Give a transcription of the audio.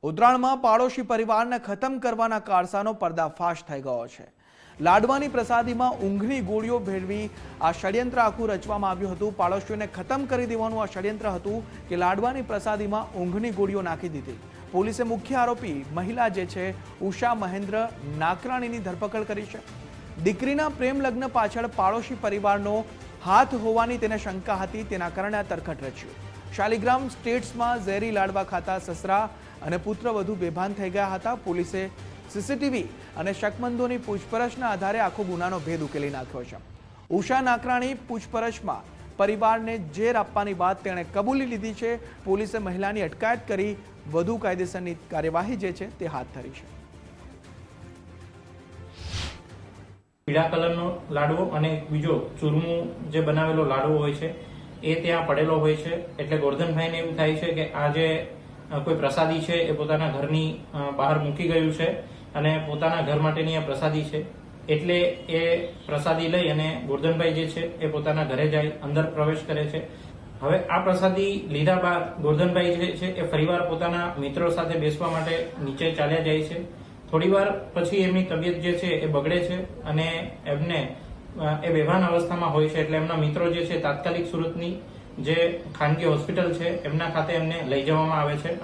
ઉત્તરાયણમાં પાડોશી પરિવારને ખતમ કરવાના કારસાનો પર્દાફાશ થઈ ગયો છે। લાડવાની પ્રસાદીમાં ઊંઘની ગોળીઓ ભેળવી આ ષડયંત્ર આખું રચવામાં આવ્યું હતું। પાડોશીઓને ખતમ કરી દેવાનું આ ષડયંત્ર હતું કે લાડવાની પ્રસાદીમાં ઊંઘની ગોળીઓ નાખી દીધી। પોલીસે મુખ્ય આરોપી મહિલા જે છે ઉષા મહેન્દ્ર નાકરાણીની ધરપકડ કરી છે। દીકરીના પ્રેમ લગ્ન પાછળ પાડોશી પરિવારનો હાથ હોવાની તેને શંકા હતી, તેના કારણે આ તરકટ રચ્યું। શાલિગ્રામ સ્ટેટ્સમાં ઝેરી લાડવા ખાતા સસરા અને પુત્રવધુ બેભાન થઈ ગયા હતા। પોલીસે સીસીટીવી અને શકમંદોની પૂછપરછના આધારે આખો ગુનાનો ભેદ ઉકેલી નાખ્યો છે। ઉષા નાકરાણી પૂછપરછમાં પરિવારને ઝેર આપવાની વાત તેણે કબૂલી લીધી છે। પોલીસે મહિલાની અટકાયત કરી વધુ કાયદેસરની કાર્યવાહી જે છે તે હાથ ધરી છે। પીળા કલરનો લાડવો અને બીજો ચૂરમું જે બનાવેલો લાડવો હોય છે એ ત્યાં પડેલો હોય છે। એટલે ગોરધનભાઈને એવું થાય છે કે આ જે કોઈ પ્રસાદી છે એ પોતાના ઘરની બહાર મૂકી ગયું છે અને પોતાના ઘર માટેની આ પ્રસાદી છે। એટલે એ પ્રસાદી લઈ અને ગોરધનભાઈ જે છે એ પોતાના ઘરે જાય, અંદર પ્રવેશ કરે છે। હવે આ પ્રસાદી લીધા બાદ ગોરધનભાઈ જે છે એ ફરીવાર પોતાના મિત્રો સાથે બેસવા માટે નીચે ચાલ્યા જાય છે। થોડીવાર પછી એમની તબિયત જે છે એ બગડે છે અને એમને એ બેભાન અવસ્થામાં હોય છે। એટલે એમના મિત્રો જે છે તાત્કાલિક સુરતની જે ખાનગી હોસ્પિટલ છે એમના ખાતે એમને લઈ જવામાં આવે છે।